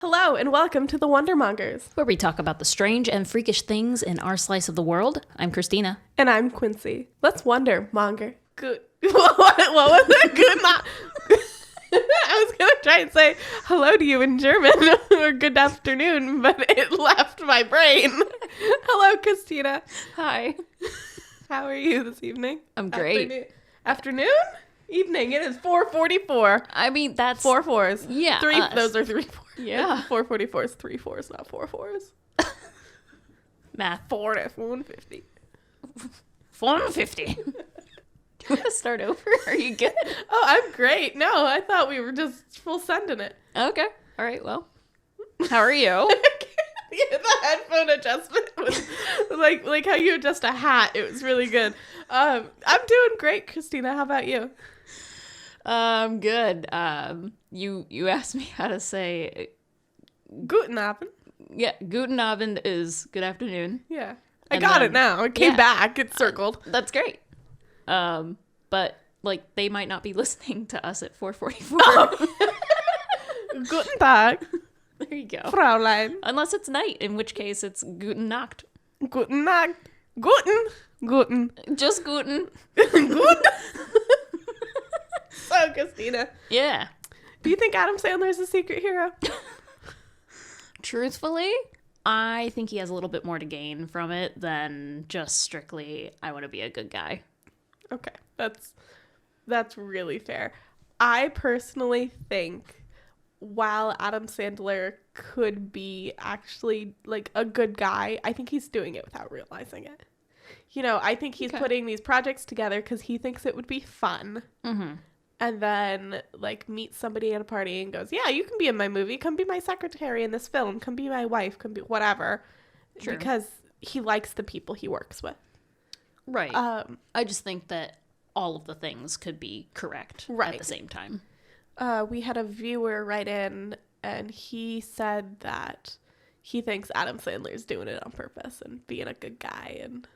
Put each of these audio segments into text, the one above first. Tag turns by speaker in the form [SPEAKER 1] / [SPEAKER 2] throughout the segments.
[SPEAKER 1] Hello and welcome to the Mongers.
[SPEAKER 2] Where we talk about the strange and freakish things in our slice of the world. I'm Christina.
[SPEAKER 1] And I'm Quincy. Let's wonder, Monger. Good. What was it? Good. I was going to try and say hello to you in German or good afternoon, but it left my brain. Hello, Christina.
[SPEAKER 2] Hi.
[SPEAKER 1] How are you this evening?
[SPEAKER 2] I'm great.
[SPEAKER 1] Afternoon? Evening. It is 4:44.
[SPEAKER 2] I mean, that's...
[SPEAKER 1] 4 4s.
[SPEAKER 2] Yeah.
[SPEAKER 1] Those are 3 4s.
[SPEAKER 2] Yeah.
[SPEAKER 1] 4:44 is 3 4s, not 4 4s.
[SPEAKER 2] Math.
[SPEAKER 1] 150.
[SPEAKER 2] 450. Do you want to start over? Are you good?
[SPEAKER 1] Oh, I'm great. No, I thought we were just full sending it.
[SPEAKER 2] Okay. All right, well. How are you?
[SPEAKER 1] Yeah, the headphone adjustment was like how you adjust a hat. It was really good. I'm doing great, Christina. How about you?
[SPEAKER 2] Good. You asked me how to say...
[SPEAKER 1] Guten Abend.
[SPEAKER 2] Yeah, Guten Abend is good afternoon.
[SPEAKER 1] Yeah. I got it now. It came back. It's circled.
[SPEAKER 2] That's great. But, like, they might not be listening to us at 4:44.
[SPEAKER 1] Oh. Guten Tag.
[SPEAKER 2] There you go.
[SPEAKER 1] Fraulein.
[SPEAKER 2] Unless it's night, in which case it's Guten Nacht.
[SPEAKER 1] Guten Nacht. Guten.
[SPEAKER 2] Just Guten.
[SPEAKER 1] Guten. So, Christina.
[SPEAKER 2] Yeah.
[SPEAKER 1] Do you think Adam Sandler's a secret hero?
[SPEAKER 2] Truthfully, I think he has a little bit more to gain from it than just strictly, I want to be a good guy.
[SPEAKER 1] Okay. That's really fair. I personally think while Adam Sandler could be actually like a good guy, I think he's doing it without realizing it. You know, I think he's putting these projects together because he thinks it would be fun. Mm-hmm. And then, like, meets somebody at a party and goes, yeah, you can be in my movie. Come be my secretary in this film. Come be my wife. Come be whatever. Sure. Because he likes the people he works with.
[SPEAKER 2] Right. I just think that all of the things could be correct at the same time.
[SPEAKER 1] We had a viewer write in, and he said that he thinks Adam Sandler's doing it on purpose and being a good guy and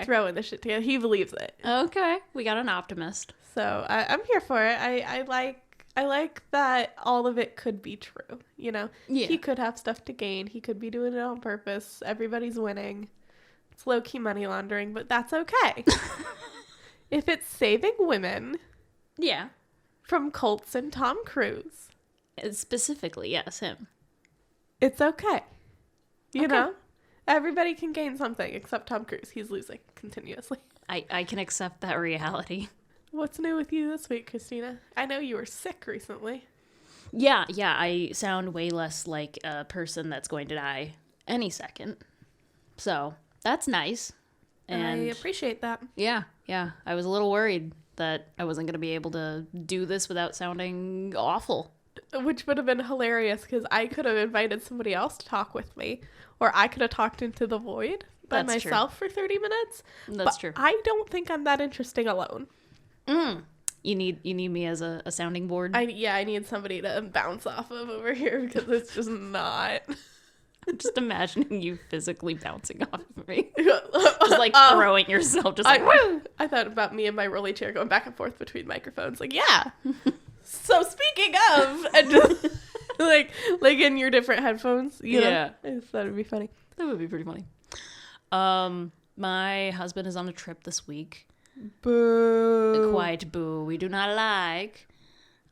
[SPEAKER 1] throwing the shit together. He believes it.
[SPEAKER 2] Okay. We got an optimist.
[SPEAKER 1] So I'm here for it. I like that all of it could be true. You know, He could have stuff to gain. He could be doing it on purpose. Everybody's winning. It's low-key money laundering, but that's okay. If it's saving women from cults and Tom Cruise.
[SPEAKER 2] Specifically, yes, him.
[SPEAKER 1] It's okay. You know? Everybody can gain something except Tom Cruise. He's losing continuously.
[SPEAKER 2] I can accept that reality.
[SPEAKER 1] What's new with you this week, Christina? I know you were sick recently.
[SPEAKER 2] Yeah, I sound way less like a person that's going to die any second. So, that's nice.
[SPEAKER 1] And I appreciate that.
[SPEAKER 2] Yeah. I was a little worried that I wasn't going to be able to do this without sounding awful.
[SPEAKER 1] Which would have been hilarious because I could have invited somebody else to talk with me, or I could have talked into the void by myself for 30 minutes.
[SPEAKER 2] That's true.
[SPEAKER 1] I don't think I'm that interesting alone.
[SPEAKER 2] You need me as a sounding board?
[SPEAKER 1] I need somebody to bounce off of over here because it's just not.
[SPEAKER 2] I'm just imagining you physically bouncing off of me. Just like throwing yourself, just like, woo!
[SPEAKER 1] I thought about me and my rolly chair going back and forth between microphones. Like, yeah. So speaking of, and just, like in your different headphones, you know? I just thought it'd be funny.
[SPEAKER 2] That would be pretty funny. My husband is on a trip this week.
[SPEAKER 1] Boo.
[SPEAKER 2] Quite boo. We do not like.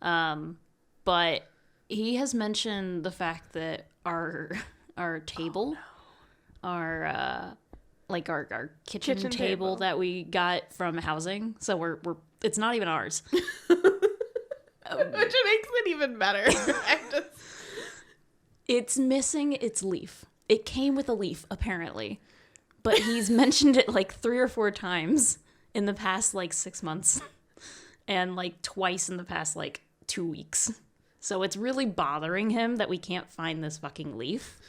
[SPEAKER 2] But he has mentioned the fact that our table, our kitchen table that we got from housing. So we're it's not even ours.
[SPEAKER 1] Which makes it even better.
[SPEAKER 2] It's missing its leaf. It came with a leaf, apparently. But he's mentioned it like 3 or 4 times in the past like 6 months. And like twice in the past like 2 weeks. So it's really bothering him that we can't find this fucking leaf.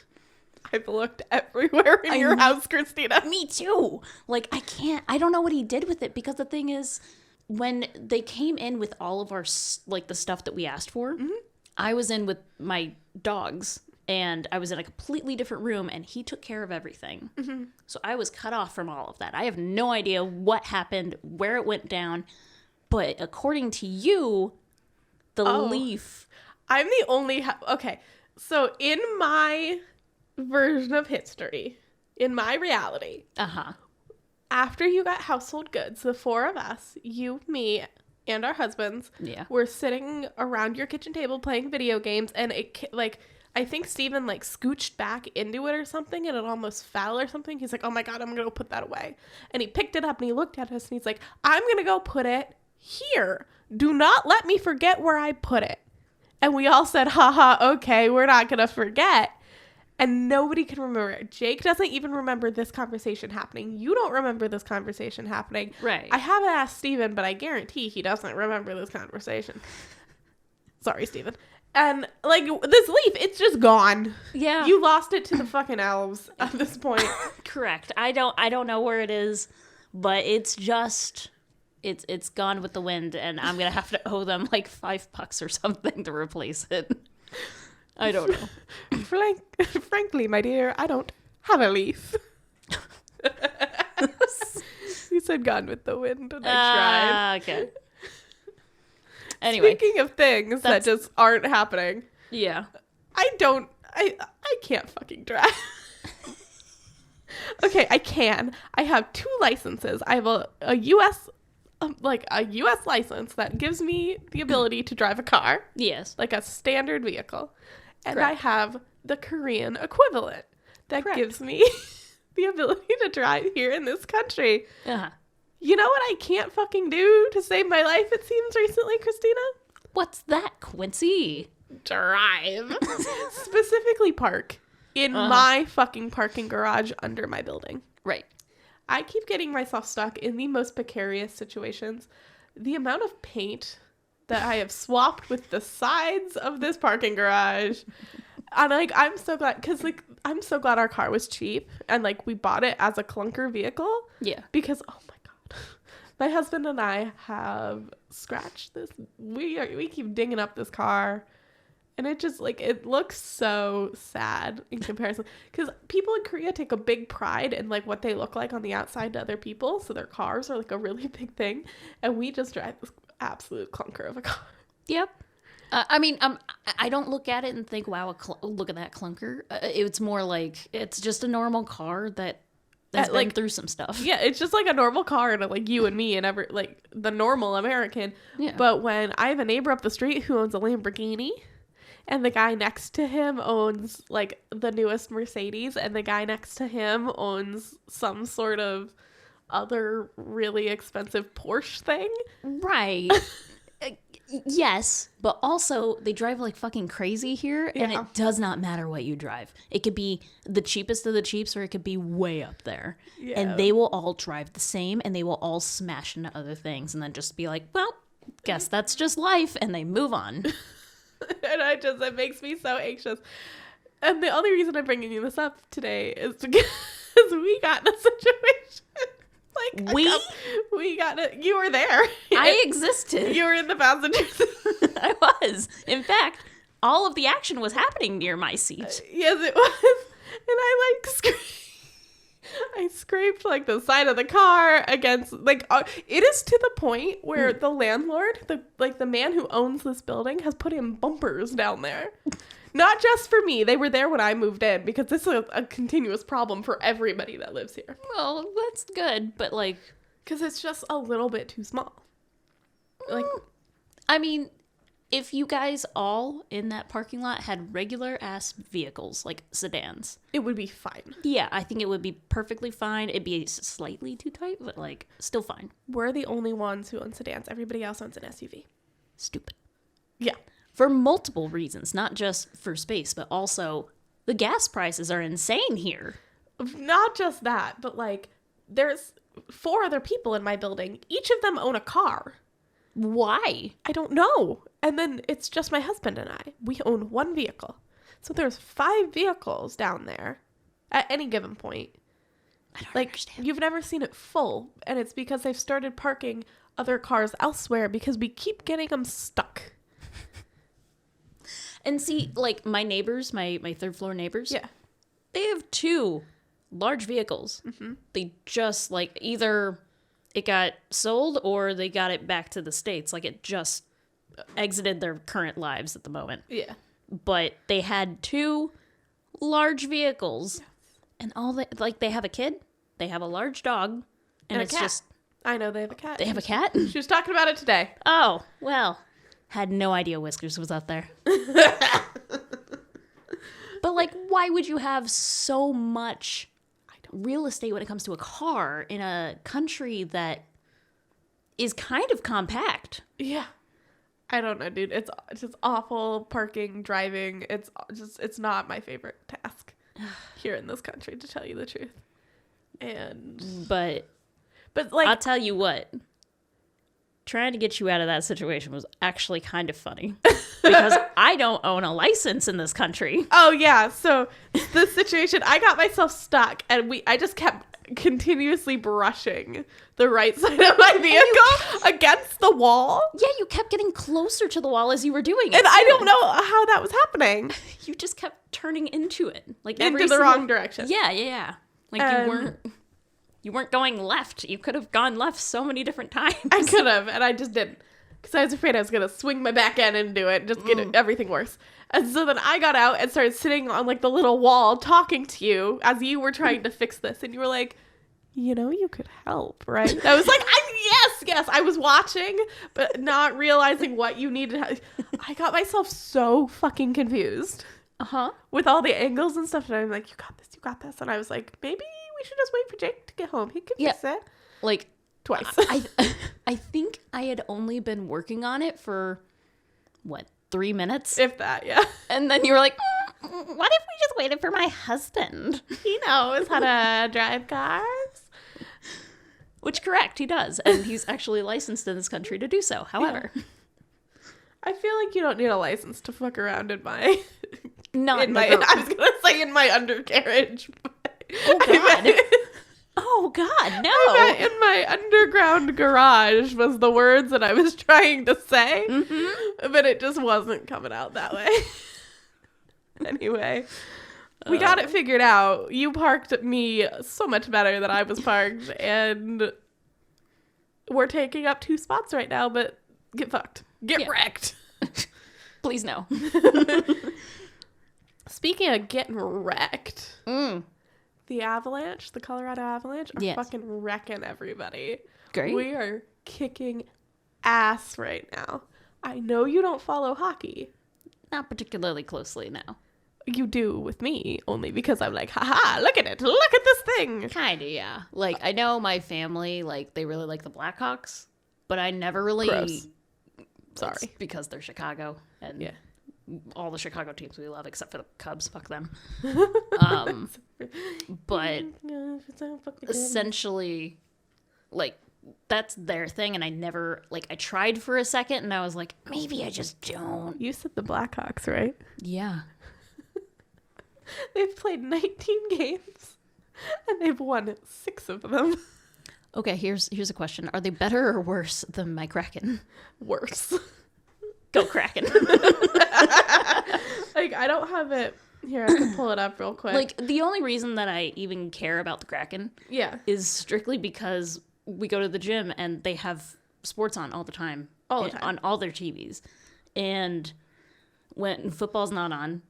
[SPEAKER 1] I've looked everywhere in your house, Christina.
[SPEAKER 2] Me too. Like, I don't know what he did with it, because the thing is, when they came in with all of our, like, the stuff that we asked for, I was in with my dogs, and I was in a completely different room, and he took care of everything. So I was cut off from all of that. I have no idea what happened, where it went down, but according to you, the leaf...
[SPEAKER 1] I'm the only... Okay, So in my version of history, in my reality, after you got household goods, the four of us, you, me, and our husbands, were sitting around your kitchen table playing video games, and it, like, I think Steven, like, scooched back into it or something, and it almost fell or something. He's like, oh my God, I'm going to put that away. And he picked it up, and he looked at us, and he's like, I'm going to go put it here. Do not let me forget where I put it. And we all said, haha, okay, we're not going to forget. And nobody can remember it. Jake doesn't even remember this conversation happening. You don't remember this conversation happening.
[SPEAKER 2] Right.
[SPEAKER 1] I haven't asked Steven, but I guarantee he doesn't remember this conversation. Sorry, Steven. And, like, this leaf, it's just gone.
[SPEAKER 2] Yeah.
[SPEAKER 1] You lost it to the fucking elves at this point.
[SPEAKER 2] Correct. I don't know where it is, but it's just... It's gone with the wind, and I'm going to have to owe them, like, $5 or something to replace it. I don't know.
[SPEAKER 1] Frankly, my dear, I don't have a leaf. You said gone with the wind, and I tried.
[SPEAKER 2] Okay. Anyway.
[SPEAKER 1] Speaking of things that just aren't happening.
[SPEAKER 2] Yeah.
[SPEAKER 1] I can't fucking drive. Okay, I can. I have 2 licenses. I have a U.S. A U.S. license that gives me the ability to drive a car.
[SPEAKER 2] Yes.
[SPEAKER 1] Like a standard vehicle. And
[SPEAKER 2] Correct.
[SPEAKER 1] I have the Korean equivalent that
[SPEAKER 2] Correct.
[SPEAKER 1] gives me the ability to drive here in this country.
[SPEAKER 2] Uh-huh.
[SPEAKER 1] You know what I can't fucking do to save my life, it seems, recently, Christina?
[SPEAKER 2] What's that, Quincy?
[SPEAKER 1] Drive. Specifically park in my fucking parking garage under my building.
[SPEAKER 2] Right.
[SPEAKER 1] I keep getting myself stuck in the most precarious situations. The amount of paint that I have swapped with the sides of this parking garage. And, like, I'm so glad, because, like, I'm so glad our car was cheap. And, like, we bought it as a clunker vehicle.
[SPEAKER 2] Yeah.
[SPEAKER 1] Because, oh my God, my husband and I have scratched this. We keep dinging up this car. And it just, like, it looks so sad in comparison. Because people in Korea take a big pride in, like, what they look like on the outside to other people. So their cars are, like, a really big thing. And we just drive this absolute clunker of a car.
[SPEAKER 2] Yep. I mean, I don't look at it and think, wow, look at that clunker. It's more like, it's just a normal car that's been
[SPEAKER 1] like,
[SPEAKER 2] through some stuff.
[SPEAKER 1] Yeah, it's just like a normal car and like you and me and like the normal American.
[SPEAKER 2] Yeah.
[SPEAKER 1] But when I have a neighbor up the street who owns a Lamborghini, and the guy next to him owns, like, the newest Mercedes, and the guy next to him owns some sort of other really expensive Porsche thing.
[SPEAKER 2] Right. Yes, but also they drive like fucking crazy here, and it does not matter what you drive. It could be the cheapest of the cheaps, or it could be way up there. Yeah. And they will all drive the same, and they will all smash into other things, and then just be like, well, guess that's just life, and they move on.
[SPEAKER 1] And it makes me so anxious. And the only reason I'm bringing this up today is because we got in a situation. Like, we got it. You were there.
[SPEAKER 2] I existed.
[SPEAKER 1] You were in the passenger seat.
[SPEAKER 2] I was. In fact, all of the action was happening near my seat.
[SPEAKER 1] Yes, it was. And I scraped like the side of the car against like it is to the point where the landlord, the man who owns this building, has put in bumpers down there. Not just for me. They were there when I moved in because this is a continuous problem for everybody that lives here.
[SPEAKER 2] Well, that's good, but like,
[SPEAKER 1] because it's just a little bit too small. Like,
[SPEAKER 2] I mean, if you guys all in that parking lot had regular ass vehicles, like sedans,
[SPEAKER 1] it would be fine.
[SPEAKER 2] Yeah, I think it would be perfectly fine. It'd be slightly too tight, but like still fine.
[SPEAKER 1] We're the only ones who own sedans. Everybody else owns an SUV.
[SPEAKER 2] Stupid.
[SPEAKER 1] Yeah.
[SPEAKER 2] For multiple reasons, not just for space, but also the gas prices are insane here.
[SPEAKER 1] Not just that, but like there's 4 other people in my building. Each of them own a car.
[SPEAKER 2] Why?
[SPEAKER 1] I don't know. And then it's just my husband and I. We own 1 vehicle. So there's 5 vehicles down there at any given point.
[SPEAKER 2] I don't
[SPEAKER 1] like,
[SPEAKER 2] understand.
[SPEAKER 1] You've never seen it full. And it's because they've started parking other cars elsewhere because we keep getting them stuck.
[SPEAKER 2] And see, like, my neighbors, my 3rd floor neighbors,
[SPEAKER 1] yeah,
[SPEAKER 2] they have 2 large vehicles. Mm-hmm. They just, like, either it got sold or they got it back to the States. Like, it just exited their current lives at the moment.
[SPEAKER 1] Yeah.
[SPEAKER 2] but they had 2 large vehicles, and they have a kid, they have a large dog, and
[SPEAKER 1] a
[SPEAKER 2] it's
[SPEAKER 1] cat.
[SPEAKER 2] just
[SPEAKER 1] I know they have a cat.
[SPEAKER 2] they have a cat.
[SPEAKER 1] She was talking about it today.
[SPEAKER 2] Oh well, had no idea Whiskers was out there. But like, why would you have so much real estate when it comes to a car in a country that is kind of compact?
[SPEAKER 1] Yeah. I don't know, dude. It's just awful parking, driving. It's not my favorite task here in this country, to tell you the truth.
[SPEAKER 2] But
[SPEAKER 1] like,
[SPEAKER 2] I'll tell you what, trying to get you out of that situation was actually kind of funny because I don't own a license in this country.
[SPEAKER 1] oh yeah, so the situation, I got myself stuck, and I just kept continuously brushing the right side of my vehicle against the wall.
[SPEAKER 2] Yeah, you kept getting closer to the wall as you were doing it.
[SPEAKER 1] And I don't know how that was happening.
[SPEAKER 2] You just kept turning into it, like
[SPEAKER 1] Into the wrong direction.
[SPEAKER 2] Yeah. Like you weren't going left. You could have gone left so many different times.
[SPEAKER 1] I could have, and I just didn't. Because I was afraid I was going to swing my back end into it and just get everything worse. And so then I got out and started sitting on like the little wall talking to you as you were trying to fix this. And you were like, you could help, right? And I was like, yes. I was watching, but not realizing what you needed. I got myself so fucking confused. With all the angles and stuff. And I'm like, you got this. And I was like, maybe we should just wait for Jake to get home. He can fix it.
[SPEAKER 2] Like,
[SPEAKER 1] twice.
[SPEAKER 2] I think I had only been working on it for, 3 minutes?
[SPEAKER 1] If that, yeah.
[SPEAKER 2] And then you were like, what if we just waited for my husband?
[SPEAKER 1] He knows how to drive cars.
[SPEAKER 2] Which, correct, he does. And he's actually licensed in this country to do so. However.
[SPEAKER 1] Yeah. I feel like you don't need a license to fuck around in my... I was going to say in my undercarriage.
[SPEAKER 2] Oh, God. Oh, God, no.
[SPEAKER 1] In my underground garage was the words that I was trying to say. Mm-hmm. But it just wasn't coming out that way. Anyway, we got it figured out. You parked me so much better than I was parked. And we're taking up 2 spots right now, but get fucked. Get wrecked.
[SPEAKER 2] Please no.
[SPEAKER 1] Speaking of getting wrecked, the Avalanche, the Colorado Avalanche, are fucking wrecking everybody.
[SPEAKER 2] Great.
[SPEAKER 1] We are kicking ass right now. I know you don't follow hockey.
[SPEAKER 2] Not particularly closely now.
[SPEAKER 1] You do with me, only because I'm like, haha, look at it. Look at this thing.
[SPEAKER 2] Kinda, yeah. Like, I know my family, like, they really like the Blackhawks, but I never really...
[SPEAKER 1] Gross. Sorry.
[SPEAKER 2] It's because they're Chicago, and all the Chicago teams we love, except for the Cubs. Fuck them. But essentially, like, that's their thing, and I never, like, I tried for a second, and I was like, maybe I just don't.
[SPEAKER 1] You said the Blackhawks, right?
[SPEAKER 2] Yeah.
[SPEAKER 1] They've played 19 games, and they've won 6 of them.
[SPEAKER 2] Okay, here's a question. Are they better or worse than my Kraken?
[SPEAKER 1] Worse.
[SPEAKER 2] Go Kraken.
[SPEAKER 1] Like, I don't have it here. I can pull it up real quick.
[SPEAKER 2] Like, the only reason that I even care about the Kraken is strictly because we go to the gym and they have sports on all the time. On all their TVs. And when football's not on,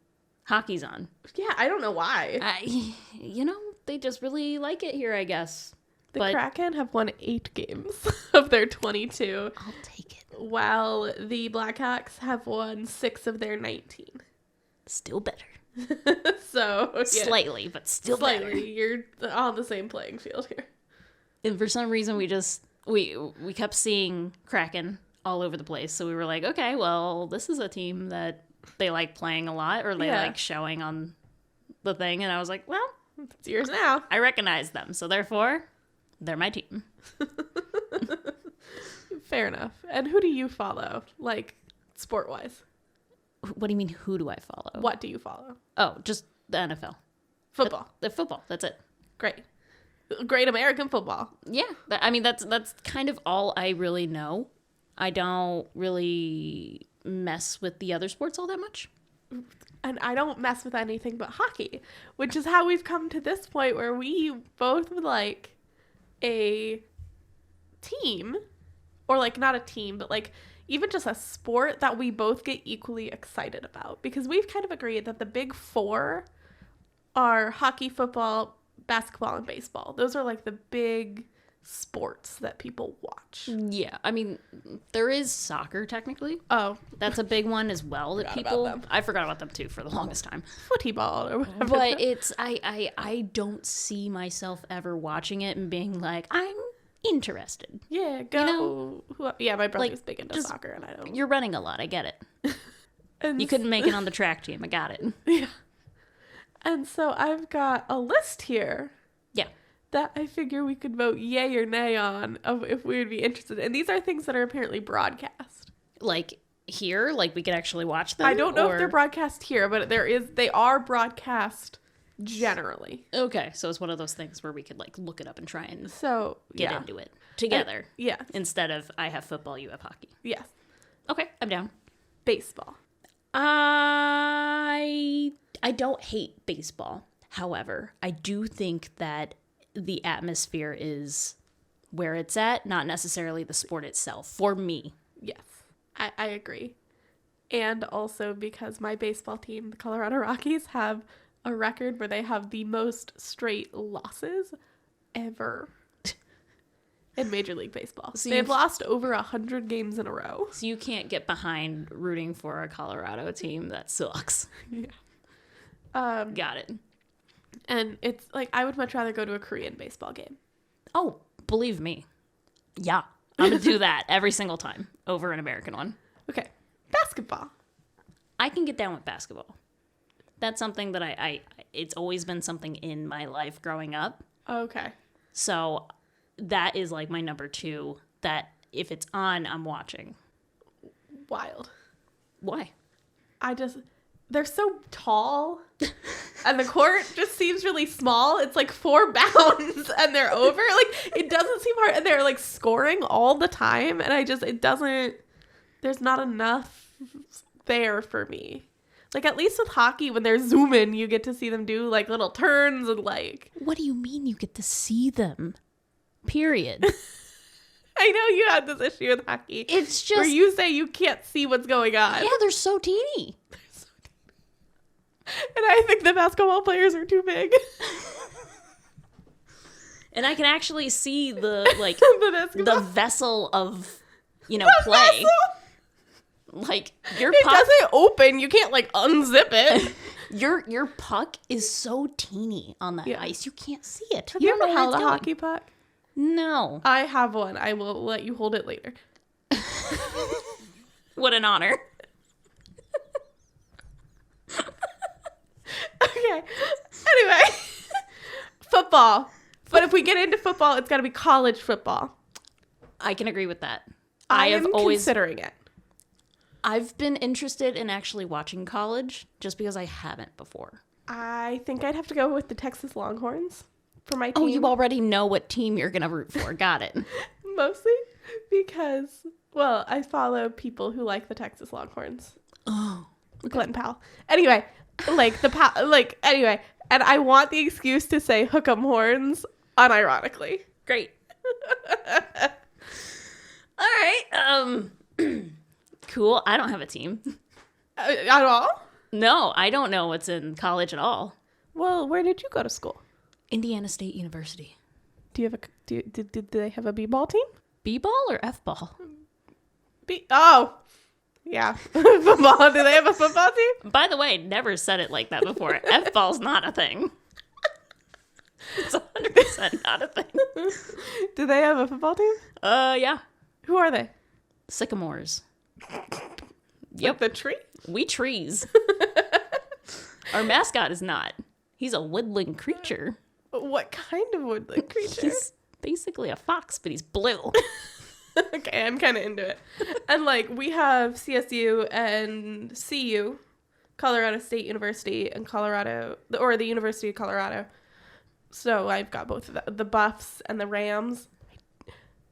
[SPEAKER 2] hockey's on.
[SPEAKER 1] Yeah, I don't know why.
[SPEAKER 2] They just really like it here, I guess.
[SPEAKER 1] The Kraken have won 8 games of their 22.
[SPEAKER 2] I'll take it.
[SPEAKER 1] While the Blackhawks have won 6 of their 19.
[SPEAKER 2] Still better.
[SPEAKER 1] So,
[SPEAKER 2] slightly, but still better.
[SPEAKER 1] You're on the same playing field here.
[SPEAKER 2] And for some reason, we kept seeing Kraken all over the place. So we were like, okay, well, this is a team that they like playing a lot, or they like showing on the thing. And I was like, well,
[SPEAKER 1] it's yours now.
[SPEAKER 2] I recognize them, so therefore, they're my team.
[SPEAKER 1] Fair enough. And who do you follow, like, sport-wise?
[SPEAKER 2] What do you mean, who do I follow?
[SPEAKER 1] What do you follow?
[SPEAKER 2] Oh, just the NFL.
[SPEAKER 1] Football.
[SPEAKER 2] The football, that's it.
[SPEAKER 1] Great American football.
[SPEAKER 2] Yeah, I mean, that's kind of all I really know. I don't really mess with the other sports all that much.
[SPEAKER 1] And I don't mess with anything but hockey, which is how we've come to this point where we both would like a team, or like not a team, but like even just a sport that we both get equally excited about. Because we've kind of agreed that the big four are hockey, football, basketball, and baseball. Those are like the big sports that people watch.
[SPEAKER 2] Yeah, I mean, there is soccer technically.
[SPEAKER 1] Oh,
[SPEAKER 2] That's a big one as well that
[SPEAKER 1] Forgot about
[SPEAKER 2] people.
[SPEAKER 1] them.
[SPEAKER 2] I forgot about them too for the longest time.
[SPEAKER 1] footy ball or whatever.
[SPEAKER 2] But it's I don't see myself ever watching it and being like, I'm interested.
[SPEAKER 1] Yeah, go.
[SPEAKER 2] You know,
[SPEAKER 1] yeah, my brother's
[SPEAKER 2] like,
[SPEAKER 1] big into
[SPEAKER 2] just-
[SPEAKER 1] soccer, and I don't.
[SPEAKER 2] You're running a lot. I get it.
[SPEAKER 1] And
[SPEAKER 2] You couldn't make it on the track team. I got it.
[SPEAKER 1] Yeah. And so I've got a list here
[SPEAKER 2] Yeah.
[SPEAKER 1] that I figure we could vote yay or nay on of if we would be interested. And these are things that are apparently broadcast.
[SPEAKER 2] Like here, like we could actually watch them.
[SPEAKER 1] I don't know if they're
[SPEAKER 2] or-
[SPEAKER 1] broadcast here, but they are broadcast generally.
[SPEAKER 2] Okay, so it's one of those things where we could like look it up and try and
[SPEAKER 1] So
[SPEAKER 2] get
[SPEAKER 1] yeah.
[SPEAKER 2] into it together
[SPEAKER 1] Yes.
[SPEAKER 2] instead of I have football, you have hockey.
[SPEAKER 1] Yes.
[SPEAKER 2] Okay, I'm down.
[SPEAKER 1] Baseball.
[SPEAKER 2] I don't hate baseball. However, I do think that the atmosphere is where it's at, not necessarily the sport itself. For me.
[SPEAKER 1] Yes. I agree. And also because my baseball team, the Colorado Rockies, have a record where they have the most straight losses ever in Major League Baseball.
[SPEAKER 2] So
[SPEAKER 1] They've
[SPEAKER 2] you've-
[SPEAKER 1] lost over 100 games in a row.
[SPEAKER 2] So you can't get behind rooting for a Colorado team that sucks.
[SPEAKER 1] Yeah.
[SPEAKER 2] Got it.
[SPEAKER 1] And it's like, I would much rather go to a Korean baseball game.
[SPEAKER 2] Oh, believe me. Yeah. I'm going to do that every single time over an American one.
[SPEAKER 1] Okay. Basketball.
[SPEAKER 2] I can get down with basketball. That's something that I it's always been something in my life growing up.
[SPEAKER 1] Okay.
[SPEAKER 2] So that is like my number 2 that if it's on, I'm watching.
[SPEAKER 1] Wild.
[SPEAKER 2] Why?
[SPEAKER 1] They're so tall and the court just seems really small. It's like 4 bounds and they're over. Like, it doesn't seem hard. And they're like scoring all the time. And there's not enough there for me. Like, at least with hockey, when they're zooming, you get to see them do like little turns and like.
[SPEAKER 2] What do you mean you get to see them? Period.
[SPEAKER 1] I know you had this issue with hockey.
[SPEAKER 2] It's just
[SPEAKER 1] where you say you can't see what's going on.
[SPEAKER 2] yeah, they're so teeny.
[SPEAKER 1] And I think the basketball players are too big.
[SPEAKER 2] And I can actually see the like
[SPEAKER 1] The basketball.
[SPEAKER 2] the vessel of play.
[SPEAKER 1] vessel?
[SPEAKER 2] Like your
[SPEAKER 1] It
[SPEAKER 2] puck,
[SPEAKER 1] doesn't open. You can't like unzip it.
[SPEAKER 2] your puck is so teeny on that
[SPEAKER 1] Yeah.
[SPEAKER 2] ice. You can't see it.
[SPEAKER 1] Have you
[SPEAKER 2] don't know
[SPEAKER 1] ever
[SPEAKER 2] where
[SPEAKER 1] held a
[SPEAKER 2] it's going.
[SPEAKER 1] hockey puck?
[SPEAKER 2] No.
[SPEAKER 1] I have one. I will let you hold it later.
[SPEAKER 2] What an honor.
[SPEAKER 1] Okay. Anyway, football. But if we get into football, it's got to be college football.
[SPEAKER 2] I can agree with that.
[SPEAKER 1] I am considering it.
[SPEAKER 2] I've been interested in actually watching college just because I haven't before.
[SPEAKER 1] I think I'd have to go with the Texas Longhorns for my team.
[SPEAKER 2] Oh, you already know what team you're going to root for. Got it.
[SPEAKER 1] Mostly because, well, I follow people who like the Texas Longhorns.
[SPEAKER 2] Oh.
[SPEAKER 1] Glenn Powell. Anyway, anyway, and I want the excuse to say hook 'em horns unironically.
[SPEAKER 2] Great. All right. Cool. I don't have a team.
[SPEAKER 1] At all?
[SPEAKER 2] No, I don't know what's in college at all.
[SPEAKER 1] Well, where did you go to school?
[SPEAKER 2] Indiana State University.
[SPEAKER 1] Do you have did they have a b-ball team?
[SPEAKER 2] B-ball or F-ball?
[SPEAKER 1] Oh, yeah, football. Do they have a football team?
[SPEAKER 2] By the way, never said it like that before. F-ball's not a thing. It's 100% not a thing.
[SPEAKER 1] Do they have a football team?
[SPEAKER 2] Yeah.
[SPEAKER 1] Who are they?
[SPEAKER 2] Sycamores.
[SPEAKER 1] Yep, the tree.
[SPEAKER 2] We trees. Our mascot is not. He's a woodland creature.
[SPEAKER 1] What kind of woodland creature?
[SPEAKER 2] He's basically a fox, but he's blue.
[SPEAKER 1] Okay, I'm kind of into it. And like we have CSU and CU, Colorado State University, and the University of Colorado. So I've got both of the Buffs and the Rams.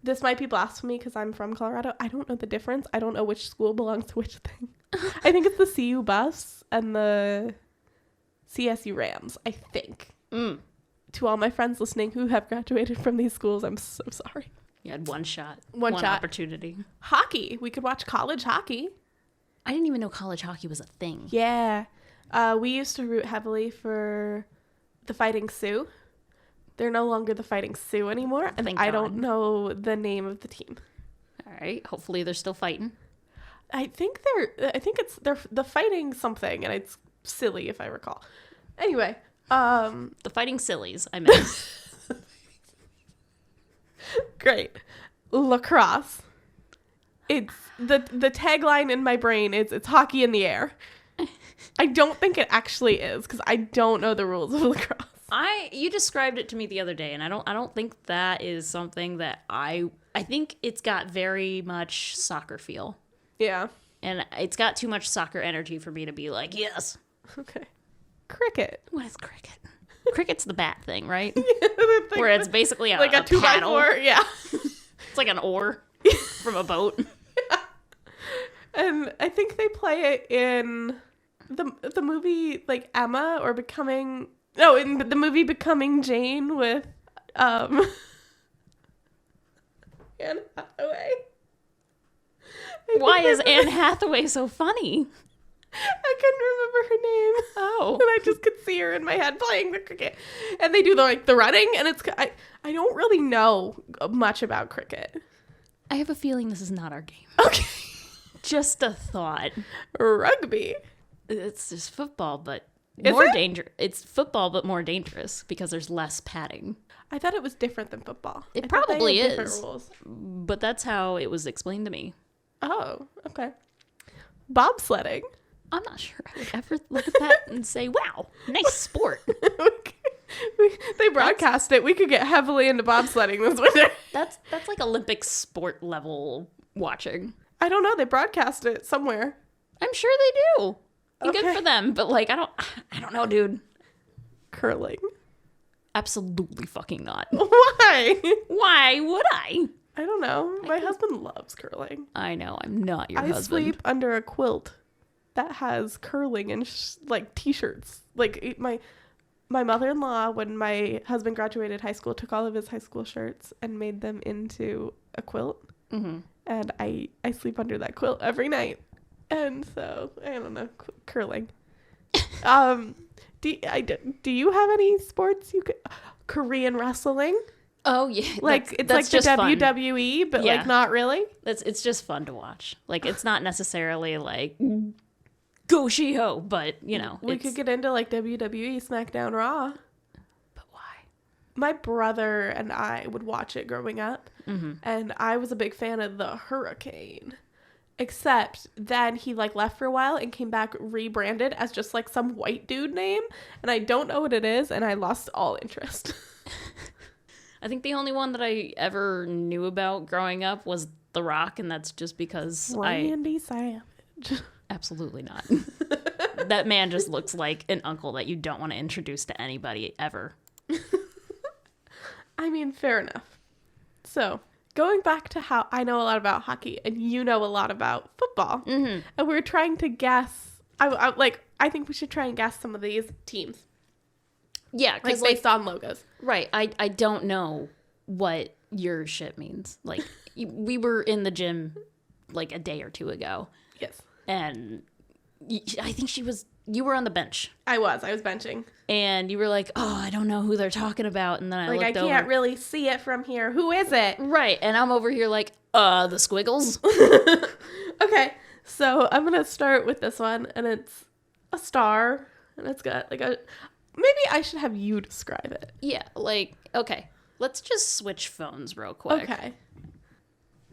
[SPEAKER 1] This might be blasphemy because I'm from Colorado. I don't know the difference. I don't know which school belongs to which thing. I think it's the CU Buffs and the CSU Rams, I think. To all my friends listening who have graduated from these schools, I'm so sorry.
[SPEAKER 2] You had one shot.
[SPEAKER 1] One shot.
[SPEAKER 2] opportunity.
[SPEAKER 1] Hockey. We could watch college hockey.
[SPEAKER 2] I didn't even know college hockey was a thing.
[SPEAKER 1] Yeah. We used to root heavily for the Fighting Sioux. They're no longer the Fighting Sioux anymore, and
[SPEAKER 2] Thank
[SPEAKER 1] I
[SPEAKER 2] God.
[SPEAKER 1] don't know the name of the team.
[SPEAKER 2] All right. Hopefully they're still fighting.
[SPEAKER 1] I think they're the Fighting something, and it's silly if I recall. Anyway,
[SPEAKER 2] The Fighting Sillies, I meant.
[SPEAKER 1] great. Lacrosse. It's the tagline in my brain is it's hockey in the air. I don't think it actually is because I don't know the rules of lacrosse.
[SPEAKER 2] You described it to me the other day, and I don't think that is something that I think it's got very much soccer feel.
[SPEAKER 1] Yeah.
[SPEAKER 2] And it's got too much soccer energy for me to be like, yes.
[SPEAKER 1] Okay. Cricket.
[SPEAKER 2] What is cricket? Cricket's the bat thing, right?
[SPEAKER 1] The thing
[SPEAKER 2] Where it's basically a
[SPEAKER 1] 2x4.
[SPEAKER 2] paddle.
[SPEAKER 1] Yeah.
[SPEAKER 2] It's like an oar from a boat.
[SPEAKER 1] And I think they play it in the movie like Emma or Becoming. No, in the movie Becoming Jane with Anne Hathaway.
[SPEAKER 2] Why is Anne Hathaway so funny?
[SPEAKER 1] I couldn't remember her name.
[SPEAKER 2] Oh.
[SPEAKER 1] And I just could see her in my head playing the cricket. And they do the running, and I don't really know much about cricket.
[SPEAKER 2] I have a feeling this is not our game.
[SPEAKER 1] Okay.
[SPEAKER 2] Just a thought.
[SPEAKER 1] Rugby.
[SPEAKER 2] It's just football, but
[SPEAKER 1] Is
[SPEAKER 2] more
[SPEAKER 1] it?
[SPEAKER 2] dangerous. It's football, but more dangerous because there's less padding.
[SPEAKER 1] I thought it was different than football.
[SPEAKER 2] It
[SPEAKER 1] I thought they
[SPEAKER 2] probably
[SPEAKER 1] had different
[SPEAKER 2] is.
[SPEAKER 1] rules.
[SPEAKER 2] But that's how it was explained to me.
[SPEAKER 1] Oh, okay. Bobsledding.
[SPEAKER 2] I'm not sure I would ever look at that and say, wow, nice sport.
[SPEAKER 1] They broadcast it. We could get heavily into bobsledding this winter.
[SPEAKER 2] That's like Olympic sport level watching.
[SPEAKER 1] I don't know. They broadcast it somewhere.
[SPEAKER 2] I'm sure they do. And
[SPEAKER 1] Okay.
[SPEAKER 2] good for them, but like I don't know, dude.
[SPEAKER 1] Curling.
[SPEAKER 2] Absolutely fucking not.
[SPEAKER 1] Why?
[SPEAKER 2] Why would I?
[SPEAKER 1] I don't know. My husband loves curling.
[SPEAKER 2] I know, I'm not your
[SPEAKER 1] I
[SPEAKER 2] husband.
[SPEAKER 1] sleep under a quilt that has curling and t-shirts. Like my mother-in-law, when my husband graduated high school, took all of his high school shirts and made them into a quilt.
[SPEAKER 2] Mm-hmm.
[SPEAKER 1] And I sleep under that quilt every night. And so, I don't know, curling. Do you have any sports you could... Korean wrestling?
[SPEAKER 2] Oh yeah,
[SPEAKER 1] Like, it's
[SPEAKER 2] that's
[SPEAKER 1] like the
[SPEAKER 2] just fun.
[SPEAKER 1] WWE, but
[SPEAKER 2] Yeah.
[SPEAKER 1] like not really?
[SPEAKER 2] It's just fun to watch. Like it's not necessarily like go She-Ho, but you know,
[SPEAKER 1] We
[SPEAKER 2] it's,
[SPEAKER 1] could get into like WWE, SmackDown, Raw.
[SPEAKER 2] but why?
[SPEAKER 1] My brother and I would watch it growing up, and I was a big fan of the Hurricane. Except then he like left for a while and came back rebranded as just like some white dude name, and I don't know what it is, and I lost all interest.
[SPEAKER 2] I think the only one that I ever knew about growing up was The Rock, and that's just because
[SPEAKER 1] Randy Savage.
[SPEAKER 2] absolutely not. That man just looks like an uncle that you don't want to introduce to anybody ever.
[SPEAKER 1] I mean, fair enough. So, going back to how I know a lot about hockey and you know a lot about football, and we're trying to guess. I think we should try and guess some of these teams,
[SPEAKER 2] Yeah,
[SPEAKER 1] like
[SPEAKER 2] because
[SPEAKER 1] based on logos.
[SPEAKER 2] right, I don't know what your shit means. Like we were in the gym like a day or two ago,
[SPEAKER 1] Yes,
[SPEAKER 2] and I think you were on the bench.
[SPEAKER 1] I was benching.
[SPEAKER 2] And you were like, oh, I don't know who they're talking about. And then I looked over.
[SPEAKER 1] I can't really see it from here. Who is it?
[SPEAKER 2] Right. And I'm over here like, the Squiggles.
[SPEAKER 1] Okay, so I'm gonna start with this one, and it's a star, and it's got like a. Maybe I should have you describe it.
[SPEAKER 2] Yeah, like, okay. Let's just switch phones real quick.
[SPEAKER 1] Okay.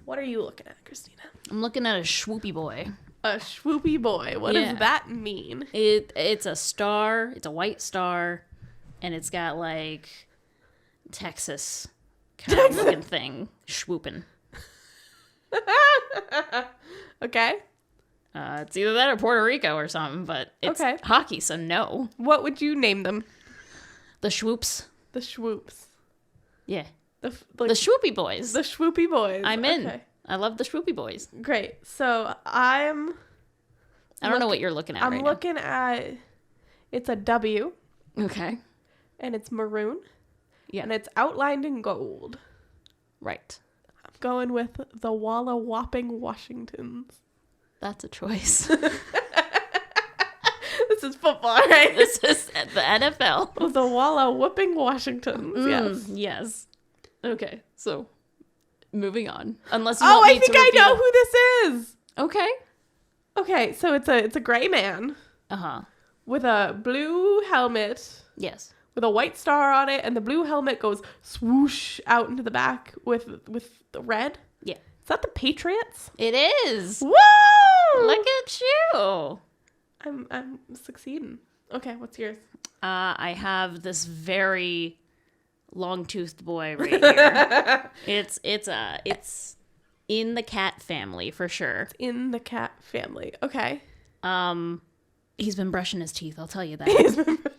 [SPEAKER 1] What are you looking at, Christina?
[SPEAKER 2] I'm looking at a swoopy boy.
[SPEAKER 1] A swoopy boy. What
[SPEAKER 2] Yeah.
[SPEAKER 1] does that mean?
[SPEAKER 2] It's a star. It's a white star. And it's got like Texas kind of looking thing swooping.
[SPEAKER 1] Okay.
[SPEAKER 2] It's either that or Puerto Rico or something, but it's
[SPEAKER 1] Okay.
[SPEAKER 2] hockey, so no.
[SPEAKER 1] What would you name them?
[SPEAKER 2] The swoops.
[SPEAKER 1] The swoops.
[SPEAKER 2] Yeah.
[SPEAKER 1] The
[SPEAKER 2] The swoopy boys.
[SPEAKER 1] the swoopy boys.
[SPEAKER 2] I'm in.
[SPEAKER 1] Okay.
[SPEAKER 2] I love the swoopy boys.
[SPEAKER 1] Great. So
[SPEAKER 2] I don't know what you're looking at
[SPEAKER 1] I'm
[SPEAKER 2] right
[SPEAKER 1] looking at. It's a W,
[SPEAKER 2] now. Okay.
[SPEAKER 1] and it's maroon,
[SPEAKER 2] Yeah.
[SPEAKER 1] and it's outlined in gold.
[SPEAKER 2] Right.
[SPEAKER 1] going with the Walla Whopping Washingtons.
[SPEAKER 2] That's a choice.
[SPEAKER 1] This is football, right?
[SPEAKER 2] This is the NFL.
[SPEAKER 1] The Walla Whooping Washingtons. Yes.
[SPEAKER 2] Yes. Okay, so moving on. Unless you
[SPEAKER 1] Oh,
[SPEAKER 2] want
[SPEAKER 1] I
[SPEAKER 2] me
[SPEAKER 1] think
[SPEAKER 2] to
[SPEAKER 1] I
[SPEAKER 2] reveal.
[SPEAKER 1] know who this is.
[SPEAKER 2] Okay.
[SPEAKER 1] Okay, so it's a gray man
[SPEAKER 2] Uh-huh.
[SPEAKER 1] with a blue helmet
[SPEAKER 2] Yes.
[SPEAKER 1] with a white star on it, and the blue helmet goes swoosh out into the back with the red.
[SPEAKER 2] Yeah.
[SPEAKER 1] Is that the Patriots?
[SPEAKER 2] It is.
[SPEAKER 1] Woo!
[SPEAKER 2] Look at you.
[SPEAKER 1] I'm succeeding. Okay, what's yours?
[SPEAKER 2] I have this very long-toothed boy right here. It's in the cat family for sure.
[SPEAKER 1] In the cat family. Okay.
[SPEAKER 2] He's been brushing his teeth, I'll tell you that.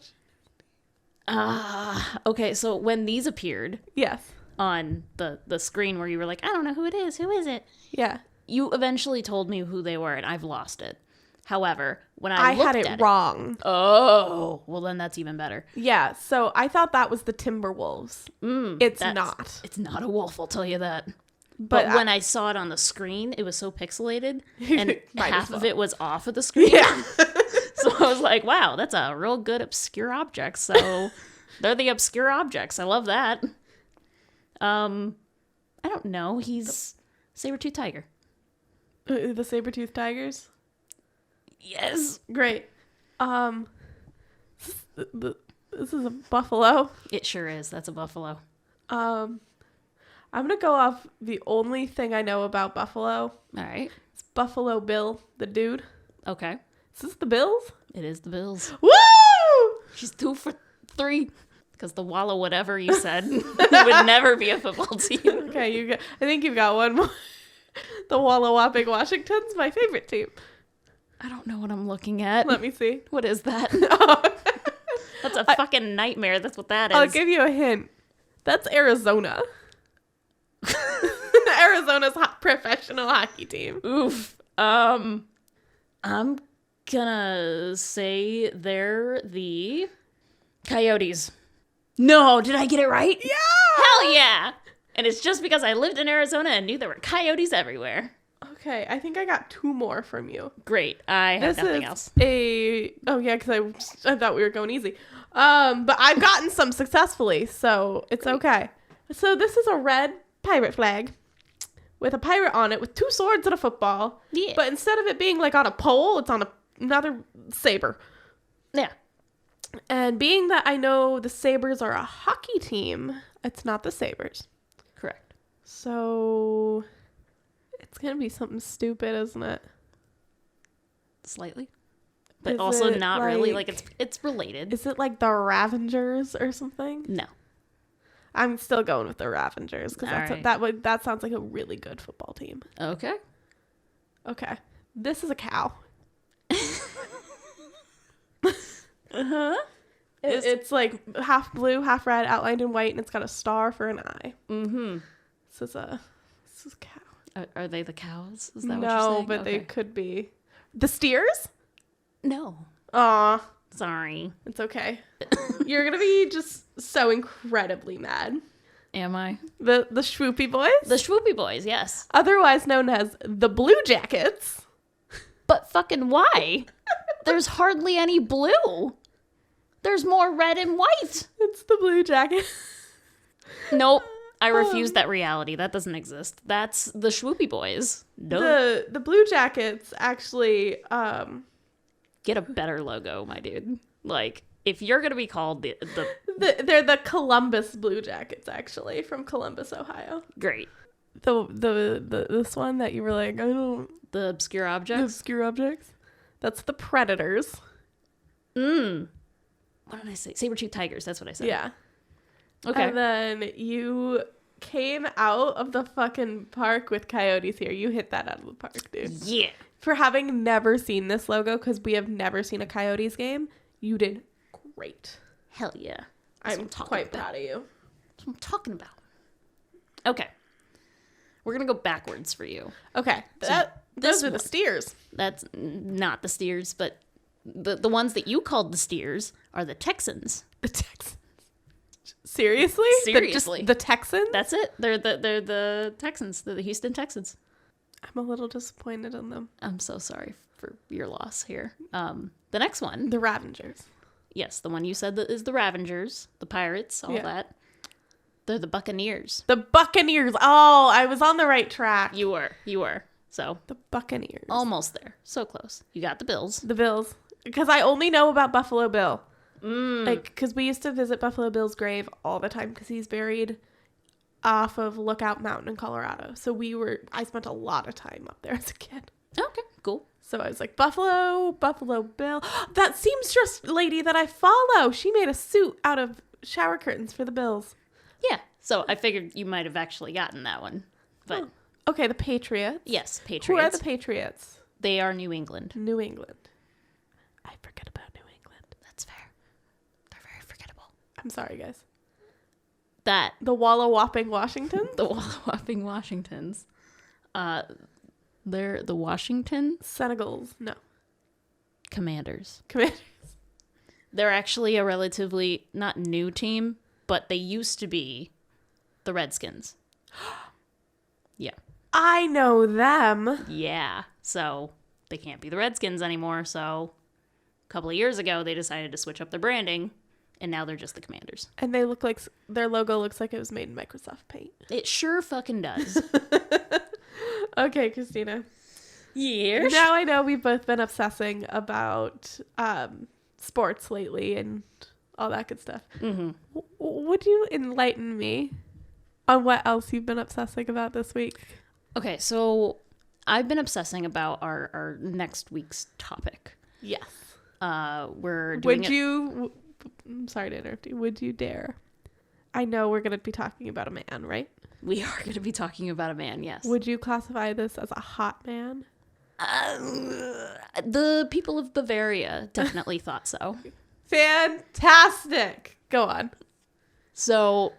[SPEAKER 2] Okay, so when these appeared
[SPEAKER 1] Yes.
[SPEAKER 2] on the screen where you were like, I don't know who it is, who is it?
[SPEAKER 1] Yeah.
[SPEAKER 2] You eventually told me who they were, and I've lost it. However, when I
[SPEAKER 1] had
[SPEAKER 2] looked
[SPEAKER 1] it
[SPEAKER 2] at
[SPEAKER 1] wrong.
[SPEAKER 2] Oh, well then that's even better.
[SPEAKER 1] Yeah, so I thought that was the Timberwolves. It's not.
[SPEAKER 2] It's not a wolf, I'll tell you that.
[SPEAKER 1] But
[SPEAKER 2] But when I saw it on the screen, it was so pixelated, and
[SPEAKER 1] Might
[SPEAKER 2] half
[SPEAKER 1] as well.
[SPEAKER 2] of it was off of the screen.
[SPEAKER 1] Yeah.
[SPEAKER 2] So I was like, wow, that's a real good obscure object. So they're the obscure objects. I love that. I don't know. He's saber-tooth tiger.
[SPEAKER 1] The saber-toothed tigers.
[SPEAKER 2] Yes.
[SPEAKER 1] Great. This is a buffalo.
[SPEAKER 2] It sure is. That's a buffalo.
[SPEAKER 1] I'm gonna go off the only thing I know about Buffalo.
[SPEAKER 2] All right.
[SPEAKER 1] It's Buffalo Bill, the dude.
[SPEAKER 2] Okay.
[SPEAKER 1] Is this the Bills?
[SPEAKER 2] It is the Bills.
[SPEAKER 1] Woo!
[SPEAKER 2] She's 2 for 3. Because the Walla whatever you said would never be a football team.
[SPEAKER 1] Okay, I think you've got one more. The Walla Whopping Washington's my favorite team.
[SPEAKER 2] I don't know what I'm looking at.
[SPEAKER 1] Let me see.
[SPEAKER 2] What is that?
[SPEAKER 1] Oh.
[SPEAKER 2] That's a fucking nightmare. That's what that is.
[SPEAKER 1] I'll give you a hint. That's Arizona. Arizona's professional hockey team.
[SPEAKER 2] Oof. I'm gonna say they're the Coyotes. No, did I get it right?
[SPEAKER 1] Yeah!
[SPEAKER 2] Hell yeah! And it's just because I lived in Arizona and knew there were coyotes everywhere.
[SPEAKER 1] Okay, I think I got 2 more from you.
[SPEAKER 2] Great. I have
[SPEAKER 1] This
[SPEAKER 2] nothing
[SPEAKER 1] is
[SPEAKER 2] else.
[SPEAKER 1] oh yeah, because I thought we were going easy. But I've gotten some successfully, so it's okay. So this is a red pirate flag with a pirate on it with 2 swords and a football.
[SPEAKER 2] Yeah.
[SPEAKER 1] But instead of it being like on a pole, it's on another saber.
[SPEAKER 2] Yeah.
[SPEAKER 1] And being that I know the Sabres are a hockey team, it's not the Sabres.
[SPEAKER 2] Correct.
[SPEAKER 1] So it's gonna be something stupid, isn't it?
[SPEAKER 2] Slightly. But
[SPEAKER 1] Is
[SPEAKER 2] also
[SPEAKER 1] it
[SPEAKER 2] not really. Like it's related.
[SPEAKER 1] Is it like the Ravengers or something?
[SPEAKER 2] No.
[SPEAKER 1] I'm still going with the Ravengers because
[SPEAKER 2] Alright.
[SPEAKER 1] that sounds like a really good football team.
[SPEAKER 2] Okay.
[SPEAKER 1] Okay, this is a cow.
[SPEAKER 2] Uh-huh.
[SPEAKER 1] It's like half blue, half red, outlined in white, and it's got a star for an eye.
[SPEAKER 2] Mm-hmm.
[SPEAKER 1] This is a cow.
[SPEAKER 2] Are they the cows? Is that what you're
[SPEAKER 1] No,
[SPEAKER 2] saying?
[SPEAKER 1] but they
[SPEAKER 2] Okay.
[SPEAKER 1] could be the steers.
[SPEAKER 2] No.
[SPEAKER 1] Aw,
[SPEAKER 2] Sorry.
[SPEAKER 1] it's okay. You're gonna be just so incredibly mad.
[SPEAKER 2] Am I?
[SPEAKER 1] The Swoopy Boys,
[SPEAKER 2] The Swoopy Boys, yes.
[SPEAKER 1] otherwise known as the Blue Jackets.
[SPEAKER 2] But fucking why? There's hardly any blue. There's more red and white.
[SPEAKER 1] It's the Blue Jackets.
[SPEAKER 2] Nope. I refuse that reality. That doesn't exist. That's the Swoopy Boys. No.
[SPEAKER 1] The Blue Jackets actually
[SPEAKER 2] Get a better logo, my dude. Like, if you're going to be called the
[SPEAKER 1] they're the Columbus Blue Jackets, actually, from Columbus, Ohio.
[SPEAKER 2] great,
[SPEAKER 1] The this one that you were like, I don't
[SPEAKER 2] the obscure
[SPEAKER 1] the
[SPEAKER 2] objects.
[SPEAKER 1] obscure objects. That's the Predators.
[SPEAKER 2] What did I say? Saber-tooth tigers. That's what I said.
[SPEAKER 1] Yeah.
[SPEAKER 2] Okay.
[SPEAKER 1] And then you came out of the fucking park with coyotes here. You hit that out of the park, dude.
[SPEAKER 2] Yeah.
[SPEAKER 1] For having never seen this logo, because we have never seen a Coyotes game, you did great.
[SPEAKER 2] Hell yeah. That's
[SPEAKER 1] I'm
[SPEAKER 2] what talking
[SPEAKER 1] quite
[SPEAKER 2] about.
[SPEAKER 1] proud of you.
[SPEAKER 2] That's what I'm talking about. Okay. We're going to go backwards for you.
[SPEAKER 1] Okay.
[SPEAKER 2] this
[SPEAKER 1] Those are the
[SPEAKER 2] one.
[SPEAKER 1] steers.
[SPEAKER 2] That's not the steers, but the ones that you called the steers are the Texans.
[SPEAKER 1] The Texans. Seriously?
[SPEAKER 2] Seriously.
[SPEAKER 1] The Texans?
[SPEAKER 2] That's it. They're the Texans. They're the Houston Texans.
[SPEAKER 1] I'm a little disappointed in them.
[SPEAKER 2] I'm so sorry for your loss here. The next one.
[SPEAKER 1] The Ravengers.
[SPEAKER 2] Yes, the one you said that is the Ravengers, the Pirates, all that. They're the Buccaneers.
[SPEAKER 1] The Buccaneers. Oh, I was on the right track.
[SPEAKER 2] You were. So
[SPEAKER 1] The Buccaneers.
[SPEAKER 2] almost there. So close. You got the Bills.
[SPEAKER 1] The Bills. Because I only know about Buffalo Bill. Like, because we used to visit Buffalo Bill's grave all the time because he's buried off of Lookout Mountain in Colorado. So I spent a lot of time up there as a kid.
[SPEAKER 2] Okay, cool.
[SPEAKER 1] So I was like, Buffalo Bill. That seamstress lady that I follow, she made a suit out of shower curtains for the Bills.
[SPEAKER 2] Yeah. So I figured you might have actually gotten that one. But
[SPEAKER 1] Okay, the Patriots.
[SPEAKER 2] yes, Patriots.
[SPEAKER 1] Who are the Patriots?
[SPEAKER 2] They are New England.
[SPEAKER 1] New England. I forget about New England.
[SPEAKER 2] That's fair. They're very forgettable.
[SPEAKER 1] I'm sorry, guys.
[SPEAKER 2] That
[SPEAKER 1] The Walla Whopping Washington?
[SPEAKER 2] the Walla Whopping Washingtons. They're the Washington
[SPEAKER 1] Senegals. No.
[SPEAKER 2] Commanders.
[SPEAKER 1] Commanders.
[SPEAKER 2] They're actually a relatively not new team, but they used to be the Redskins. Yeah.
[SPEAKER 1] I know them.
[SPEAKER 2] Yeah. So they can't be the Redskins anymore. So a couple of years ago, they decided to switch up their branding, and now they're just the Commanders.
[SPEAKER 1] And they look like their logo looks like it was made in Microsoft Paint.
[SPEAKER 2] It sure fucking does.
[SPEAKER 1] Okay, Christina.
[SPEAKER 2] Years.
[SPEAKER 1] Now I know we've both been obsessing about sports lately and all that good stuff.
[SPEAKER 2] Mm-hmm.
[SPEAKER 1] Would you enlighten me on what else you've been obsessing about this week?
[SPEAKER 2] Okay, so I've been obsessing about our next week's topic.
[SPEAKER 1] Yes.
[SPEAKER 2] We're doing
[SPEAKER 1] I'm sorry to interrupt you. Would you dare? I know we're going to be talking about a man, right?
[SPEAKER 2] We are going to be talking about a man, yes.
[SPEAKER 1] Would you classify this as a hot man?
[SPEAKER 2] The people of Bavaria definitely thought so.
[SPEAKER 1] Fantastic. Go on.
[SPEAKER 2] So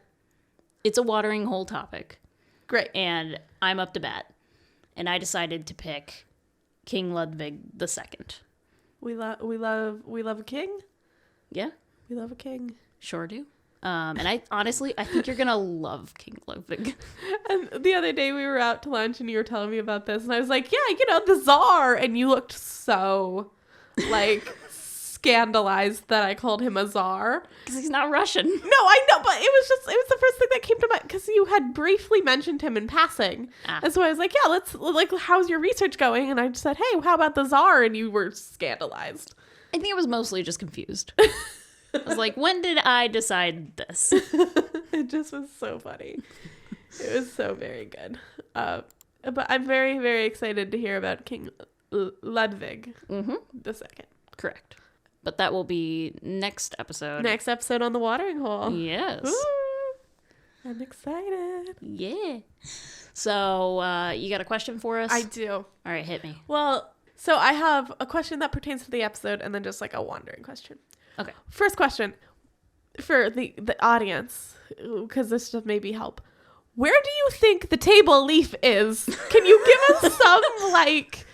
[SPEAKER 2] it's a watering hole topic.
[SPEAKER 1] Great.
[SPEAKER 2] And I'm up to bat. And I decided to pick King Ludwig II.
[SPEAKER 1] We love a king.
[SPEAKER 2] Yeah,
[SPEAKER 1] We love a king.
[SPEAKER 2] sure do. And I think you're going to love King Ludwig.
[SPEAKER 1] And the other day we were out to lunch and you were telling me about this and I was like, yeah, the Tsar. And you looked so like scandalized that I called him a czar.
[SPEAKER 2] Because he's not Russian.
[SPEAKER 1] No, I know, but it was the first thing that came to mind because you had briefly mentioned him in passing. And so I was like, yeah, how's your research going? And I just said, hey, how about the Tsar? And you were scandalized.
[SPEAKER 2] I think I was mostly just confused. I was like, when did I decide this?
[SPEAKER 1] It just was so funny. It was so very good. But I'm very, very excited to hear about King Ludwig the Second.
[SPEAKER 2] Correct. But that will be next episode.
[SPEAKER 1] Next episode on the watering hole.
[SPEAKER 2] Yes.
[SPEAKER 1] Ooh, I'm excited.
[SPEAKER 2] Yeah. So, you got a question for us?
[SPEAKER 1] I do.
[SPEAKER 2] All right, hit me.
[SPEAKER 1] Well, so I have a question that pertains to the episode and then just like a wandering question.
[SPEAKER 2] Okay.
[SPEAKER 1] First question for the audience, because this stuff maybe help. Where do you think the table leaf is? Can you give us some like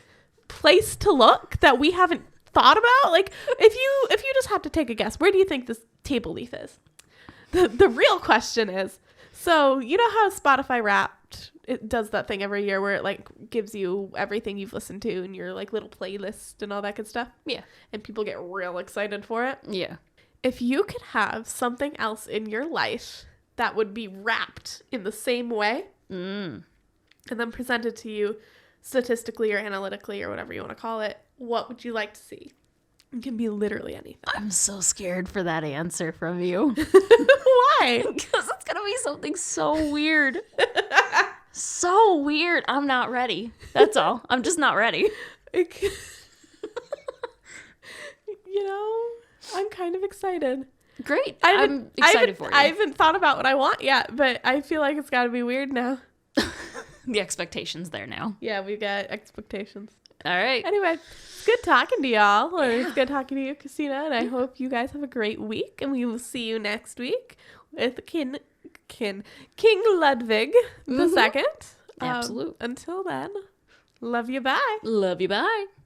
[SPEAKER 1] place to look that we haven't thought about? Like if you just have to take a guess, where do you think this table leaf is? The real question is, so you know how Spotify Wrapped, it does that thing every year where it like gives you everything you've listened to and your like little playlist and all that good stuff?
[SPEAKER 2] Yeah.
[SPEAKER 1] And people get real excited for it.
[SPEAKER 2] Yeah.
[SPEAKER 1] If you could have something else in your life that would be wrapped in the same way and then presented to you statistically or analytically or whatever you want to call it, what would you like to see? It can be literally anything.
[SPEAKER 2] I'm so scared for that answer from you.
[SPEAKER 1] Why?
[SPEAKER 2] Because it's going to be something so weird. So weird. I'm not ready. That's all. I'm just not ready.
[SPEAKER 1] I'm kind of excited.
[SPEAKER 2] Great. I'm excited for you.
[SPEAKER 1] I haven't thought about what I want yet, but I feel like it's got to be weird now.
[SPEAKER 2] The expectation's there now.
[SPEAKER 1] Yeah, we've got expectations.
[SPEAKER 2] All right.
[SPEAKER 1] Anyway, it's good talking to y'all. Or it's good talking to you, Christina. And I hope you guys have a great week. And we will see you next week with King Ludwig the Second.
[SPEAKER 2] Absolutely.
[SPEAKER 1] Until then, love you. Bye.
[SPEAKER 2] Love you. Bye.